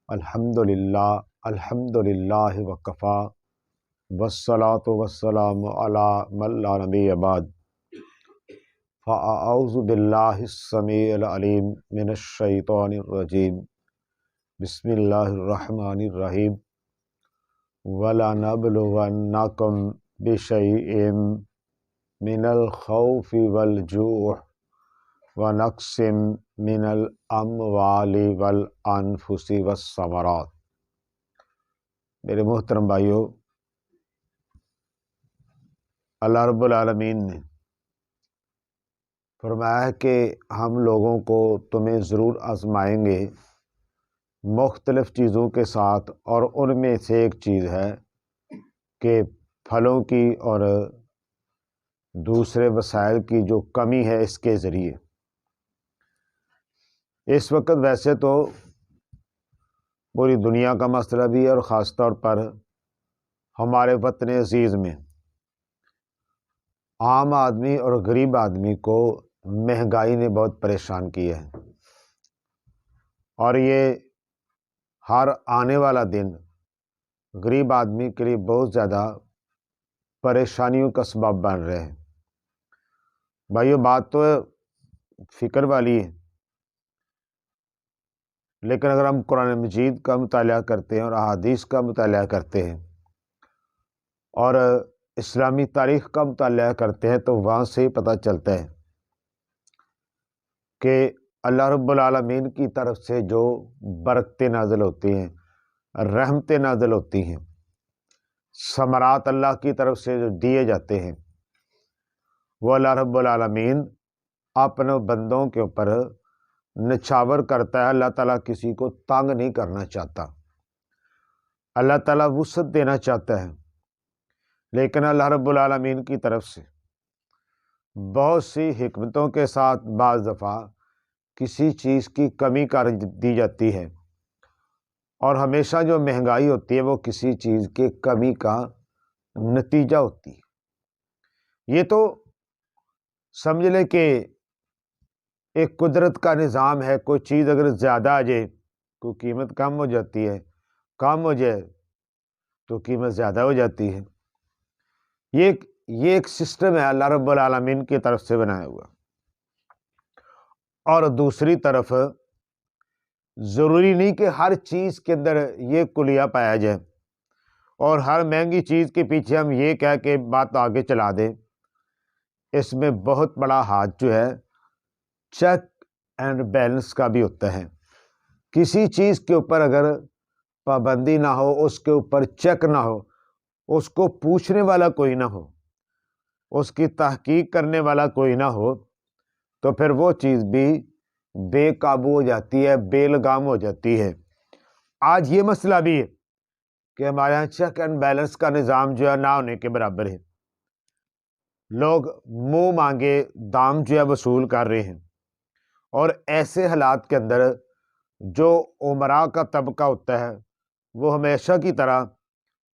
الحمدللہ وکفا والصلاة والسلام علی من لا نبی بعد فاعوذ باللہ السمیع العلیم من الشیطان الرجیم بسم اللہ الرحمن الرحیم وَلَنَبْلُوَنَّكُمْ بِشَيْءٍ مِّنَ الْخَوْفِ وَالْجُوعِ وَنَقْصٍ مِّنَ الْأَمْوَالِ وَالْأَنفُسِ وَالثَّمَرَاتِ۔ میرے محترم بھائیو، اللہ رب العالمین نے فرمایا ہے کہ ہم لوگوں کو تمہیں ضرور آزمائیں گے مختلف چیزوں کے ساتھ، اور ان میں سے ایک چیز ہے کہ پھلوں کی اور دوسرے وسائل کی جو کمی ہے اس کے ذریعے۔ اس وقت ویسے تو پوری دنیا کا مسئلہ بھی ہے، اور خاص طور پر ہمارے وطن عزیز میں عام آدمی اور غریب آدمی کو مہنگائی نے بہت پریشان کیا ہے، اور یہ ہر آنے والا دن غریب آدمی کے لیے بہت زیادہ پریشانیوں کا سبب بن رہے ہیں۔ بھائیو، بات تو فکر والی ہے، لیکن اگر ہم قرآن مجید کا مطالعہ کرتے ہیں اور احادیث کا مطالعہ کرتے ہیں اور اسلامی تاریخ کا مطالعہ کرتے ہیں تو وہاں سے پتہ چلتا ہے کہ اللہ رب العالمین کی طرف سے جو برکتیں نازل ہوتی ہیں، رحمتیں نازل ہوتی ہیں، ثمرات اللہ کی طرف سے جو دیے جاتے ہیں، وہ اللہ رب العالمین اپنے بندوں کے اوپر نچھاور کرتا ہے۔ اللہ تعالیٰ کسی کو تنگ نہیں کرنا چاہتا، اللہ تعالیٰ وسعت دینا چاہتا ہے، لیکن اللہ رب العالمین کی طرف سے بہت سی حکمتوں کے ساتھ بعض دفعہ کسی چیز کی کمی کر دی جاتی ہے، اور ہمیشہ جو مہنگائی ہوتی ہے وہ کسی چیز کے کمی کا نتیجہ ہوتی ہے۔ یہ تو سمجھ لے کہ ایک قدرت کا نظام ہے، کوئی چیز اگر زیادہ آ جائے، کوئی قیمت کم ہو جاتی ہے، کم ہو جائے تو قیمت زیادہ ہو جاتی ہے۔ یہ ایک سسٹم ہے اللہ رب العالمین کی طرف سے بنایا ہوا۔ اور دوسری طرف ضروری نہیں کہ ہر چیز کے اندر یہ کلیہ پایا جائے، اور ہر مہنگی چیز کے پیچھے ہم یہ کہہ کے بات آگے چلا دیں۔ اس میں بہت بڑا ہاتھ جو ہے چیک اینڈ بیلنس کا بھی ہوتا ہے۔ کسی چیز کے اوپر اگر پابندی نہ ہو، اس کے اوپر چیک نہ ہو، اس کو پوچھنے والا کوئی نہ ہو، اس کی تحقیق کرنے والا کوئی نہ ہو، تو پھر وہ چیز بھی بے قابو ہو جاتی ہے، بے لگام ہو جاتی ہے۔ آج یہ مسئلہ بھی ہے کہ ہمارے یہاں چیک اینڈ بیلنس کا نظام جو ہے نہ ہونے کے برابر ہے۔ لوگ منہ مانگے دام جو ہے وصول کر رہے ہیں، اور ایسے حالات کے اندر جو امراء کا طبقہ ہوتا ہے وہ ہمیشہ کی طرح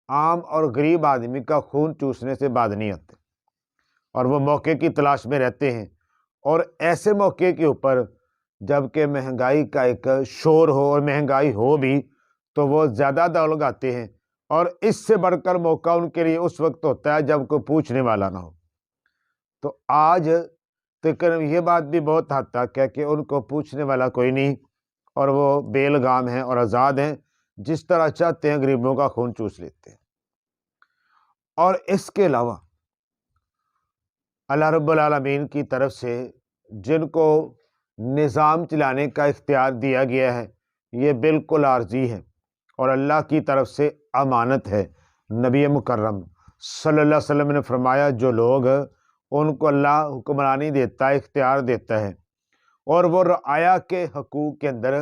عام اور غریب آدمی کا خون چوسنے سے باز نہیں آتے، اور وہ موقع کی تلاش میں رہتے ہیں۔ اور ایسے موقع کے اوپر جب کہ مہنگائی کا ایک شور ہو اور مہنگائی ہو بھی تو وہ زیادہ دوڑ لگاتے ہیں، اور اس سے بڑھ کر موقع ان کے لیے اس وقت ہوتا ہے جب کوئی پوچھنے والا نہ ہو۔ تو آج تقریباً یہ بات بھی بہت حد تک ہے کہ ان کو پوچھنے والا کوئی نہیں، اور وہ بے لگام ہیں اور آزاد ہیں، جس طرح چاہتے ہیں غریبوں کا خون چوس لیتے ہیں۔ اور اس کے علاوہ اللہ رب العالمین کی طرف سے جن کو نظام چلانے کا اختیار دیا گیا ہے یہ بالکل عارضی ہے، اور اللہ کی طرف سے امانت ہے۔ نبی مکرم صلی اللہ علیہ وسلم نے فرمایا جو لوگ ان کو اللہ حکمرانی دیتا ہے، اختیار دیتا ہے، اور وہ رعایا کے حقوق کے اندر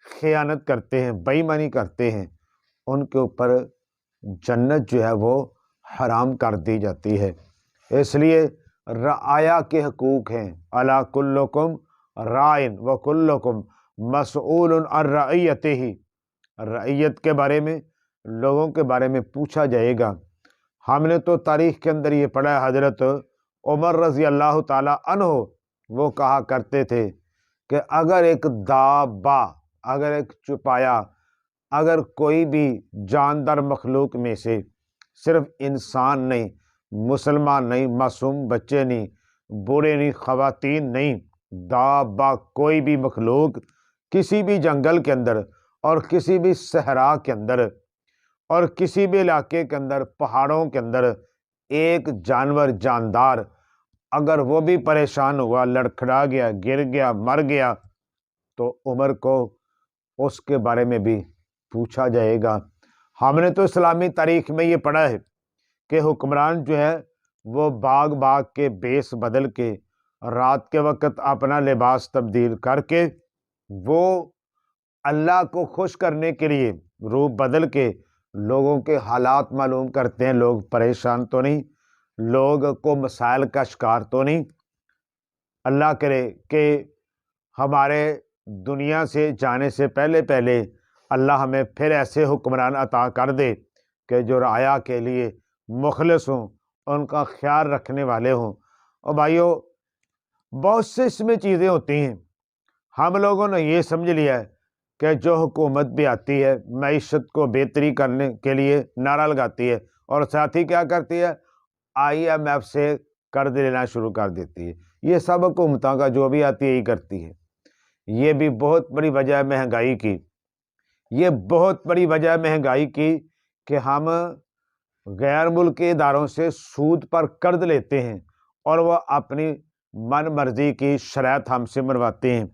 خیانت کرتے ہیں، بے ایمانی کرتے ہیں، ان کے اوپر جنت جو ہے وہ حرام کر دی جاتی ہے۔ اس لیے رعایا کے حقوق ہیں، الا کلکم رائن وکلکم مسئول عن رعیتہ، رعیت کے بارے میں، لوگوں کے بارے میں پوچھا جائے گا۔ ہم نے تو تاریخ کے اندر یہ پڑھا ہے، حضرت عمر رضی اللہ تعالی عنہ وہ کہا کرتے تھے کہ اگر ایک دابہ، اگر ایک چوپایا اگر کوئی بھی جاندار مخلوق میں سے صرف انسان نہیں، مسلمان نہیں، معصوم بچے نہیں، بوڑھے نہیں، خواتین نہیں، دابا کوئی بھی مخلوق کسی بھی جنگل کے اندر اور کسی بھی صحرا کے اندر اور کسی بھی علاقے کے اندر، پہاڑوں کے اندر ایک جانور جاندار اگر وہ بھی پریشان ہوا، لڑکھڑا گیا، گر گیا، مر گیا، تو عمر کو اس کے بارے میں بھی پوچھا جائے گا۔ ہم نے تو اسلامی تاریخ میں یہ پڑھا ہے کہ حکمران جو ہے وہ باغ باغ کے بیس بدل کے، رات کے وقت اپنا لباس تبدیل کر کے، وہ اللہ کو خوش کرنے کے لیے روپ بدل کے لوگوں کے حالات معلوم کرتے ہیں، لوگ پریشان تو نہیں، لوگ کو مسائل کا شکار تو نہیں۔ اللہ کرے کہ ہمارے دنیا سے جانے سے پہلے پہلے اللہ ہمیں پھر ایسے حکمران عطا کر دے کہ جو رعایا کے لیے مخلص ہوں، ان کا خیال رکھنے والے ہوں۔ اور بھائیو، بہت سے اس میں چیزیں ہوتی ہیں، ہم لوگوں نے یہ سمجھ لیا ہے کہ جو حکومت بھی آتی ہے معیشت کو بہتری کرنے کے لیے نعرہ لگاتی ہے اور ساتھ ہی کیا کرتی ہے، IMF سے قرض لینا شروع کر دیتی ہے۔ یہ سب حکومتوں کا جو بھی آتی ہے یہی کرتی ہے۔ یہ بھی بہت بڑی وجہ ہے مہنگائی کی، یہ بہت بڑی وجہ ہے مہنگائی کی کہ ہم غیر ملکی اداروں سے سود پر قرض لیتے ہیں اور وہ اپنی من مرضی کی شرائط ہم سے منواتے ہیں۔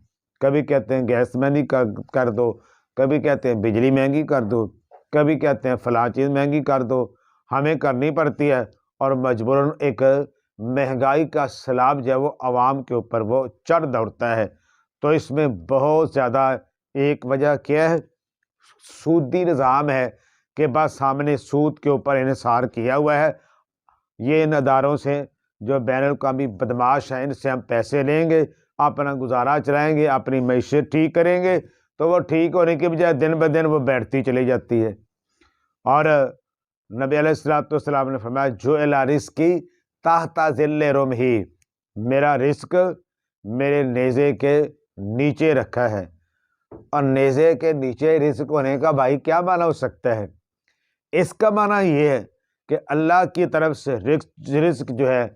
کبھی کہتے ہیں گیس مہنگی کر دو، کبھی کہتے ہیں بجلی مہنگی کر دو، کبھی کہتے ہیں فلاں چیز مہنگی کر دو، ہمیں کرنی پڑتی ہے اور مجبوراً ایک مہنگائی کا سیلاب جو ہے وہ عوام کے اوپر وہ چڑھ دوڑتا ہے۔ تو اس میں بہت زیادہ ایک وجہ کیا ہے، سودی نظام ہے کہ بس ہم نے سود کے اوپر انحصار کیا ہوا ہے۔ یہ ان اداروں سے جو بین الاقوامی بدماش ہیں ان سے ہم پیسے لیں گے، اپنا گزارا چلائیں گے، اپنی معیشت ٹھیک کریں گے، تو وہ ٹھیک ہونے کی بجائے دن بہ دن وہ بیٹھتی چلی جاتی ہے۔ اور نبی علیہ الصلوۃ والسلام نے فرمایا جعل رزقی تحت ظل رمحی، میرا رزق میرے نیزے کے نیچے رکھا ہے۔ اور نیزے کے نیچے رزق ہونے کا بھائی کیا معنی ہو سکتا ہے؟ اس کا معنی یہ ہے کہ اللہ کی طرف سے رزق جو ہے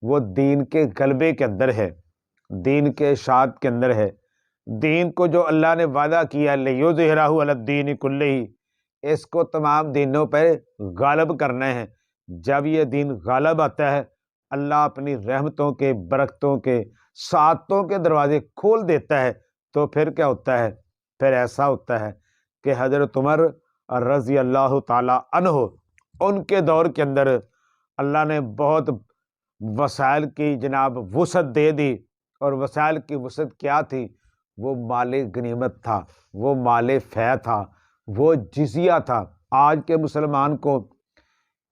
وہ دین کے غلبے کے اندر ہے، دین کے اشاعت کے اندر ہے۔ دین کو جو اللہ نے وعدہ کیا لِیُظْہِرَہُ عَلَى الدِّینِ کُلِّهِ، اس کو تمام دینوں پر غالب کرنا ہے۔ جب یہ دین غالب آتا ہے، اللہ اپنی رحمتوں کے، برکتوں کے، سعادتوں کے دروازے کھول دیتا ہے۔ تو پھر کیا ہوتا ہے؟ پھر ایسا ہوتا ہے کہ حضرت عمر رضی اللہ تعالی عنہ، ان کے دور کے اندر اللہ نے بہت وسائل کی جناب وسعت دے دی، اور وسائل کی وسعت کیا تھی؟ وہ مال غنیمت تھا، وہ مال فے تھا، وہ جزیہ تھا۔ آج کے مسلمان کو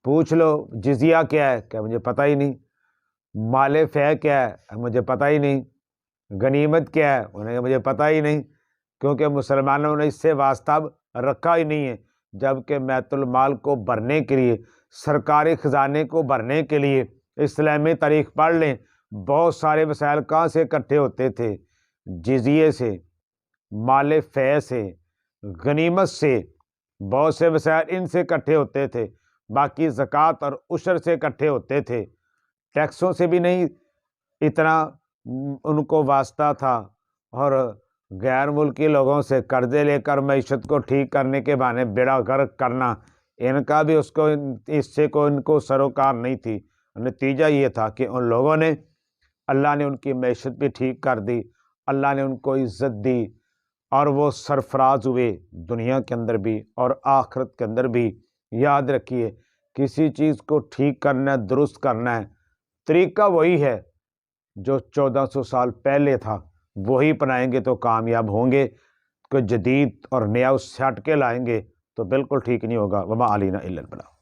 پوچھ لو جزیہ کیا ہے کہ مجھے پتہ ہی نہیں، مال فے کیا ہے مجھے پتہ ہی نہیں، غنیمت کیا ہے انہیں مجھے پتہ ہی نہیں، کیونکہ مسلمانوں نے اس سے واسطہ رکھا ہی نہیں ہے۔ جبکہ بیت المال کو بھرنے کے لیے، سرکاری خزانے کو بھرنے کے لیے اسلامی تاریخ پڑھ لیں، بہت سارے وسائل کہاں سے اکٹھے ہوتے تھے؟ جزیے سے، مال فے سے، غنیمت سے، بہت سے وسائل ان سے اکٹھے ہوتے تھے۔ باقی زکوٰۃ اور عشر سے اکٹھے ہوتے تھے، ٹیکسوں سے بھی نہیں اتنا ان کو واسطہ تھا۔ اور غیر ملکی لوگوں سے قرضے لے کر معیشت کو ٹھیک کرنے کے بہانے بیڑا غرق کرنا، ان کا بھی اس سے کوئی ان کو سروکار نہیں تھی۔ نتیجہ یہ تھا کہ ان لوگوں نے، اللہ نے ان کی معیشت بھی ٹھیک کر دی، اللہ نے ان کو عزت دی، اور وہ سرفراز ہوئے دنیا کے اندر بھی اور آخرت کے اندر بھی۔ یاد رکھیے، کسی چیز کو ٹھیک کرنا ہے، درست کرنا ہے، طریقہ وہی ہے جو 1400 سال پہلے تھا، وہی اپنائیں گے تو کامیاب ہوں گے۔ کوئی جدید اور نیا اس سے ہٹ کے لائیں گے تو بالکل ٹھیک نہیں ہوگا۔ وما علینا الا البلاغ۔